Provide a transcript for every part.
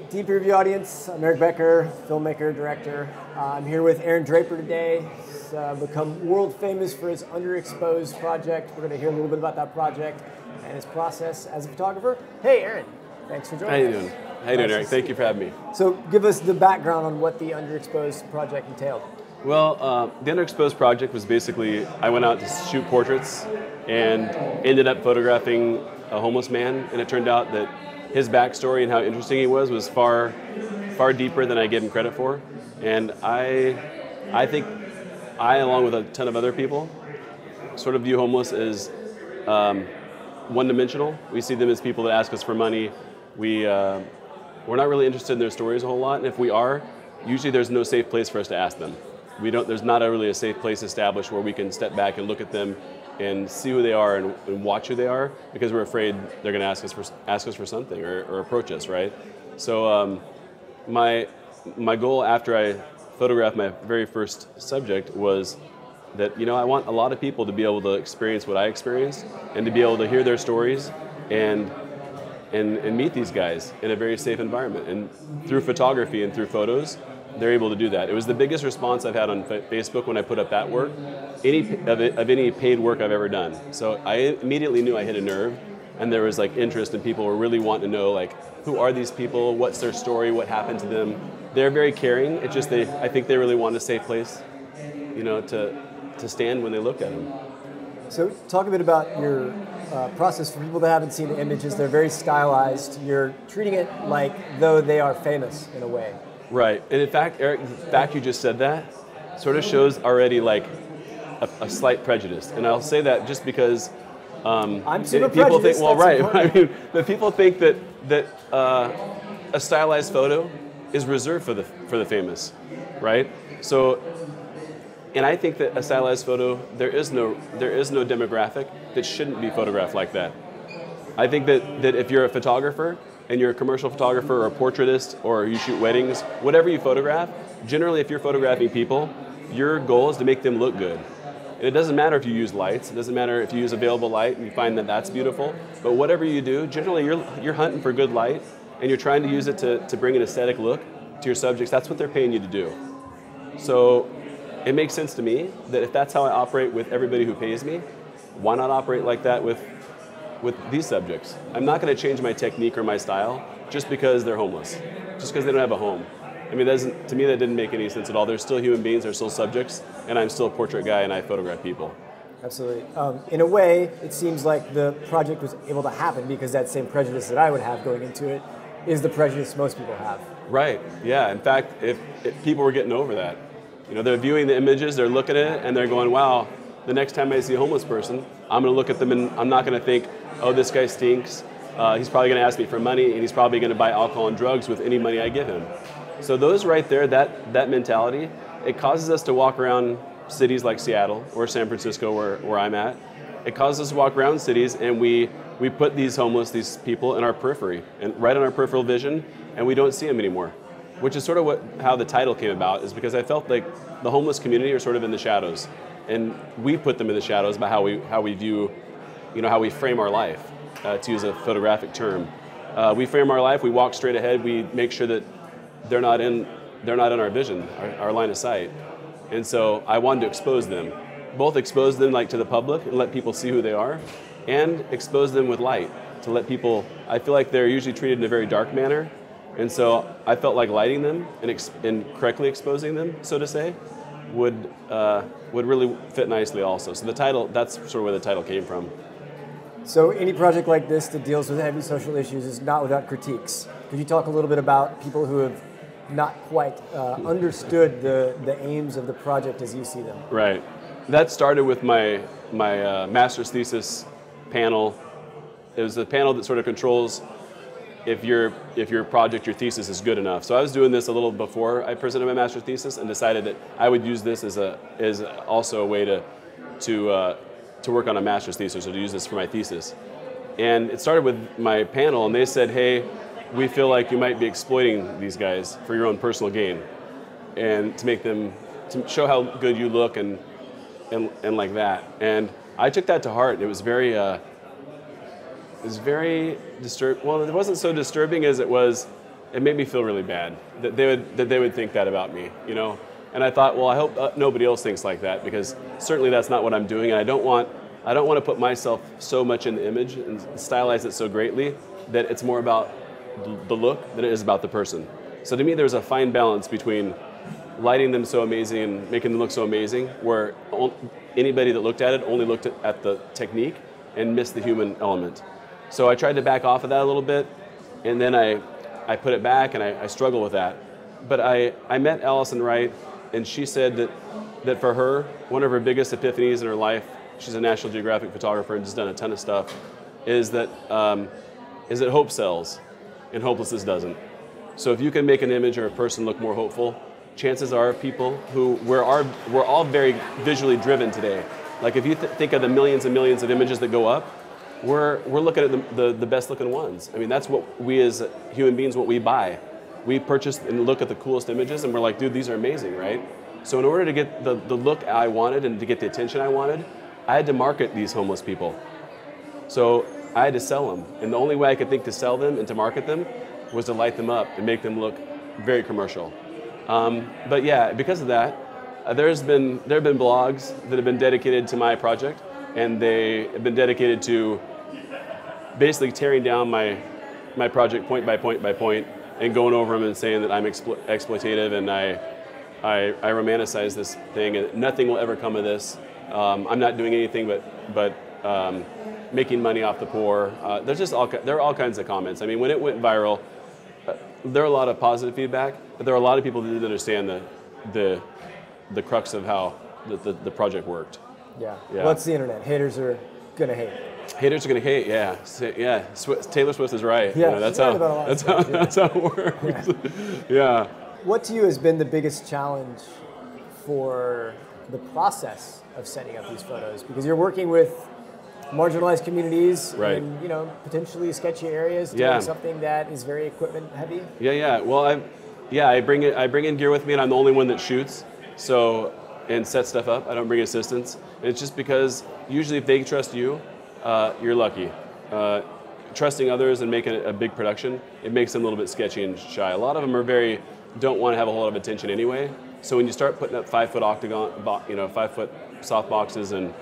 Deep Review audience. I'm Eric Becker, filmmaker, director. I'm here with Aaron Draper today. He's become world famous for his Underexposed project. We're going to hear a little bit about that project and his process as a photographer. Hey, Aaron. Thanks for joining us. How you doing? How you doing, Eric? Thank you for having me. So give us the background on what the Underexposed project entailed. Well, the Underexposed project was basically, I went out to shoot portraits and ended up photographing a homeless man, and it turned out that his backstory and how interesting he was far deeper than I gave him credit for. And I think I, along with a ton of other people, sort of view homeless as one-dimensional. We see them as people that ask us for money. We're not really interested in their stories a whole lot, and if we are, usually there's no safe place for us to ask them. There's not really a safe place established where we can step back and look at them and see who they are and watch who they are, because we're afraid they're going to ask us for something or approach us, right? So my goal after I photographed my very first subject was that, you know, I want a lot of people to be able to experience what I experienced and to be able to hear their stories and meet these guys in a very safe environment. And through photography and through photos, they're able to do that. It was the biggest response I've had on Facebook when I put up that work, of any paid work I've ever done. So I immediately knew I hit a nerve, and there was like interest, and people were really wanting to know, like, who are these people? What's their story? What happened to them? They're very caring. It's just I think they really want a safe place, you know, to stand when they look at them. So talk a bit about your process for people that haven't seen the images. They're very stylized. You're treating it like though they are famous in a way. Right, and in fact, Eric, the fact you just said that sort of shows already like a slight prejudice, and I'll say that just because I'm super people think, well, right, important. I mean, but people think that a stylized photo is reserved for the famous, right? So, and I think that a stylized photo, there is no demographic that shouldn't be photographed like that. I think that if you're a photographer, and you're a commercial photographer or a portraitist, or you shoot weddings, whatever you photograph, generally if you're photographing people, your goal is to make them look good. And it doesn't matter if you use lights, it doesn't matter if you use available light and you find that that's beautiful, but whatever you do, generally you're hunting for good light, and you're trying to use it to bring an aesthetic look to your subjects. That's what they're paying you to do. So it makes sense to me that if that's how I operate with everybody who pays me, why not operate like that with these subjects? I'm not going to change my technique or my style just because they're homeless, just because they don't have a home. I mean, to me that didn't make any sense at all. They're still human beings, they're still subjects, and I'm still a portrait guy and I photograph people. Absolutely. In a way, it seems like the project was able to happen because that same prejudice that I would have going into it is the prejudice most people have. Right, yeah. In fact, if people were getting over that, you know, they're viewing the images, they're looking at it, and they're going, wow, the next time I see a homeless person, I'm going to look at them and I'm not going to think, oh, this guy stinks. He's probably going to ask me for money, and he's probably going to buy alcohol and drugs with any money I give him. So those right there, that mentality, it causes us to walk around cities like Seattle or San Francisco, where I'm at. It causes us to walk around cities, and we put these homeless, people in our periphery, and right on our peripheral vision, and we don't see them anymore. Which is sort of how the title came about, is because I felt like the homeless community are sort of in the shadows. And we put them in the shadows by how we view, you know, how we frame our life, to use a photographic term. We frame our life, we walk straight ahead, we make sure that they're not in our vision, our line of sight. And so I wanted to expose them. Both expose them like to the public and let people see who they are, and expose them with light to let people, I feel like they're usually treated in a very dark manner. And so I felt like lighting them and correctly exposing them, so to say, would really fit nicely also. So the title, that's sort of where the title came from. So any project like this that deals with heavy social issues is not without critiques. Could you talk a little bit about people who have not quite understood the aims of the project as you see them? Right. That started with my master's thesis panel. It was the panel that sort of controls if your project, your thesis is good enough. So I was doing this a little before I presented my master's thesis, and decided that I would use this as also a way to work on a master's thesis, or to use this for my thesis. And it started with my panel, and they said, hey, we feel like you might be exploiting these guys for your own personal gain, and to show how good you look and like that. And I took that to heart, and it was very disturbing. Well, it wasn't so disturbing as it was it made me feel really bad that they would think that about me, you know. And I thought, well, I hope nobody else thinks like that, because certainly that's not what I'm doing, and I don't want to put myself so much in the image and stylize it so greatly that it's more about the look than it is about the person. So to me, there's a fine balance between lighting them so amazing and making them look so amazing, where anybody that looked at it only looked at the technique and missed the human element. So I tried to back off of that a little bit, and then I put it back, and I struggle with that. But I met Allison Wright, and she said that for her, one of her biggest epiphanies in her life, she's a National Geographic photographer and has done a ton of stuff, is that hope sells and hopelessness doesn't. So if you can make an image or a person look more hopeful, chances are people who we're all very visually driven today. Like if you think of the millions and millions of images that go up, we're looking at the best looking ones. I mean, that's what we as human beings, what we buy. We purchase and look at the coolest images, and we're like, dude, these are amazing, right? So in order to get the look I wanted and to get the attention I wanted, I had to market these homeless people. So I had to sell them. And the only way I could think to sell them and to market them was to light them up and make them look very commercial. But yeah, because of that, there have been blogs that have been dedicated to my project, and they have been dedicated to basically tearing down my project point by point by point and going over them and saying that I'm exploitative and I romanticize this thing and nothing will ever come of this. I'm not doing anything but making money off the poor. There are all kinds of comments. I mean, when it went viral, there are a lot of positive feedback, but there are a lot of people that didn't understand the crux of how the project worked. Yeah. What's the internet? Haters are gonna hate. Haters are gonna hate. Yeah. Yeah. Taylor Swift is right. Yeah. You know, that's how it works. Yeah. What to you has been the biggest challenge for the process of setting up these photos? Because you're working with marginalized communities right. in, potentially sketchy areas, doing something that is very equipment heavy. Yeah. Well, I bring in gear with me, and I'm the only one that shoots. So and set stuff up. I don't bring assistants. And it's just because usually if they trust you, you're lucky. Trusting others and making it a big production, it makes them a little bit sketchy and shy. A lot of them don't want to have a whole lot of attention anyway. So when you start putting up 5 foot octagon, 5 foot soft boxes and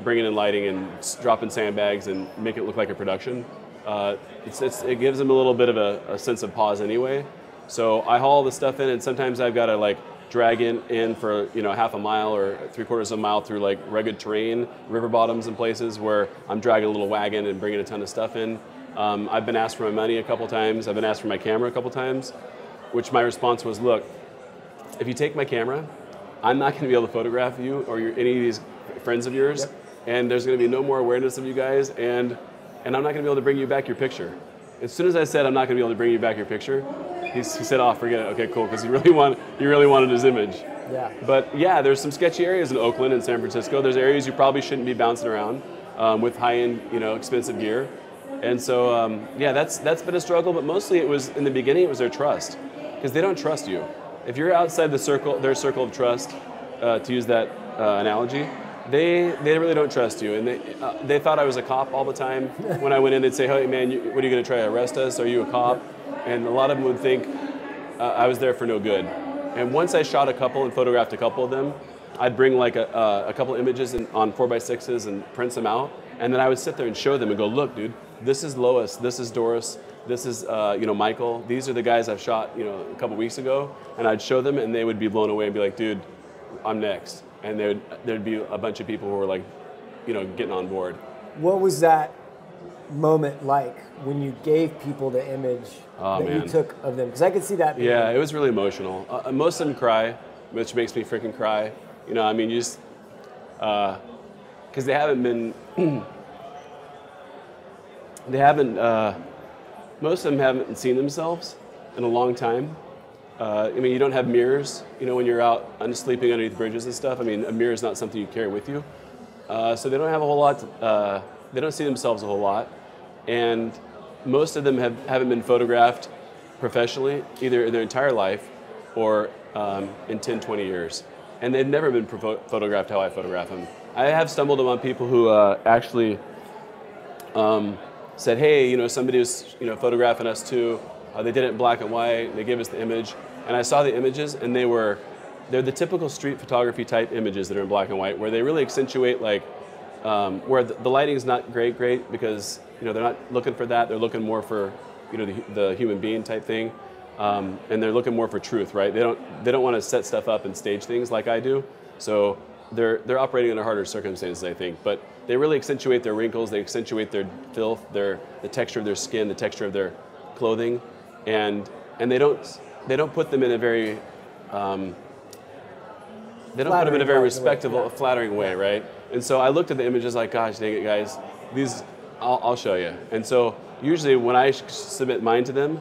bringing in lighting and dropping sandbags and make it look like a production, it gives them a little bit of a sense of pause anyway. So I haul the stuff in, and sometimes I've got to drag in for half a mile or 3/4 of a mile through rugged terrain, river bottoms and places where I'm dragging a little wagon and bringing a ton of stuff in. I've been asked for my money a couple times. I've been asked for my camera a couple times, which my response was, look, if you take my camera, I'm not going to be able to photograph you or any of these friends of yours, yep. And there's going to be no more awareness of you guys, and I'm not going to be able to bring you back your picture. As soon as I said I'm not going to be able to bring you back your picture, he said, "Oh, forget it. Okay, cool," because he really wanted his image. Yeah. But yeah, there's some sketchy areas in Oakland and San Francisco. There's areas you probably shouldn't be bouncing around with high-end, expensive gear. And so that's been a struggle. But mostly in the beginning it was their trust, because they don't trust you. If you're outside their circle of trust, to use that analogy, they really don't trust you. And they thought I was a cop all the time. When I went in, they'd say, "Hey man, what are you going to try to arrest us? Are you a cop?" And a lot of them would think I was there for no good. And once I shot a couple and photographed a couple of them, I'd bring a couple images on 4x6s and print them out. And then I would sit there and show them and go, "Look, dude, this is Lois, this is Doris, this is Michael. These are the guys I've shot a couple weeks ago." And I'd show them, and they would be blown away and be like, "Dude, I'm next." And there'd be a bunch of people who were getting on board. What was that moment like when you gave people the image you took of them? Because I could see that. Yeah, it was really emotional. Most of them cry, which makes me freaking cry. You just because they haven't been. Most of them haven't seen themselves in a long time. You don't have mirrors, when you're out sleeping underneath bridges and stuff. A mirror is not something you carry with you. So they don't have a whole lot, they don't see themselves a whole lot. And most of them haven't been photographed professionally, either in their entire life or in 10, 20 years. And they've never been photographed how I photograph them. I have stumbled upon people who actually said, "Hey, somebody was photographing us too. They did it in black and white. They gave us the image, and I saw the images, and they're the typical street photography type images that are in black and white, where they really accentuate like where the lighting is not great because they're not looking for that. They're looking more for the human being type thing, and they're looking more for truth, right? They don't want to set stuff up and stage things like I do. So they're operating under harder circumstances, I think. But they really accentuate their wrinkles. They accentuate their filth, the texture of their skin, the texture of their clothing, and they don't put them in a very respectable, flattering way, right? And so I looked at the images like, gosh, dang it, guys, these I'll show you. And so usually when I submit mine to them,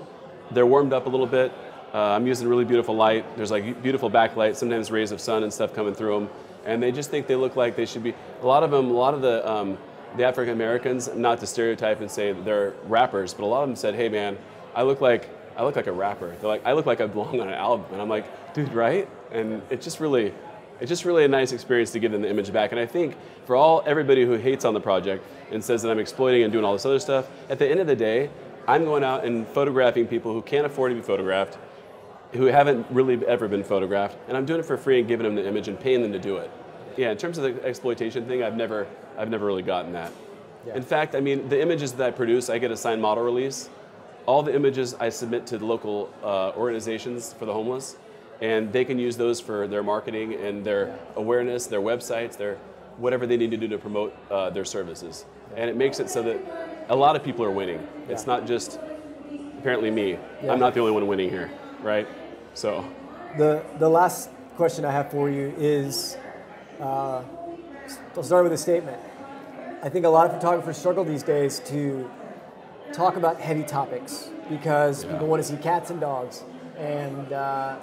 they're warmed up a little bit. I'm using really beautiful light. There's like beautiful backlight, sometimes rays of sun and stuff coming through them, and they just think they look like they should be. A lot of the African Americans, not to stereotype and say they're rappers, but a lot of them said, "Hey man, I look like a rapper." They're like, "I look like I belong on an album," and I'm like, "Dude, right?" And it's just really a nice experience to give them the image back. And I think for everybody who hates on the project and says that I'm exploiting and doing all this other stuff, at the end of the day, I'm going out and photographing people who can't afford to be photographed, who haven't really ever been photographed, and I'm doing it for free and giving them the image and paying them to do it. Yeah, in terms of the exploitation thing, I've never really gotten that. Yeah. In fact, I mean, the images that I produce, I get a signed model release. All the images I submit to the local organizations for the homeless, and they can use those for their marketing and their awareness, their websites, their whatever they need to do to promote their services. And it makes it so that a lot of people are winning. Yeah. It's not just apparently me. Yeah. I'm not the only one winning here, right? So the last question I have for you is, I'll start with a statement. I think a lot of photographers struggle these days to talk about heavy topics because people want to see cats and dogs and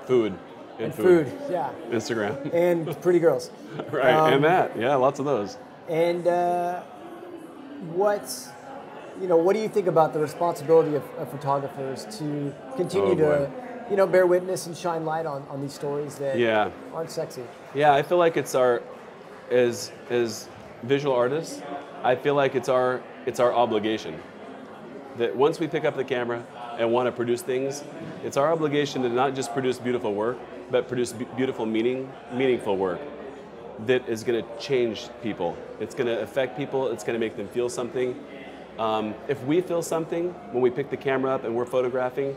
food. Yeah. Instagram. And pretty girls. Right, and lots of those. And what do you think about the responsibility of photographers to continue to bear witness and shine light on these stories that aren't sexy? Yeah, I feel like it's as visual artists, I feel like it's our obligation. That once we pick up the camera and want to produce things, it's our obligation to not just produce beautiful work, but produce beautiful, meaningful work that is going to change people. It's going to affect people. It's going to make them feel something. If we feel something when we pick the camera up and we're photographing,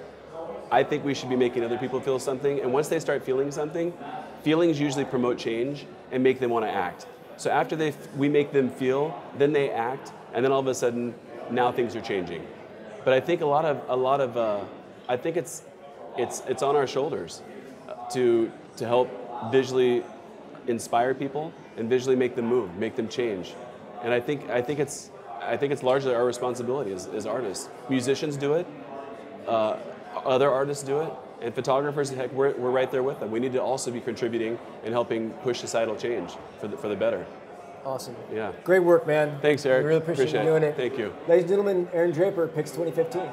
I think we should be making other people feel something. And once they start feeling something, feelings usually promote change and make them want to act. So after we make them feel, then they act, and then all of a sudden, now things are changing. But I think I think it's on our shoulders to help visually inspire people and visually make them move, make them change. And I think it's largely our responsibility as artists. Musicians do it, other artists do it, and photographers, heck, we're right there with them. We need to also be contributing and helping push societal change for the better. Awesome. Yeah. Great work, man. Thanks, Eric. I really appreciate you doing it. Thank you. Ladies and gentlemen, Aaron Draper, PIX 2015.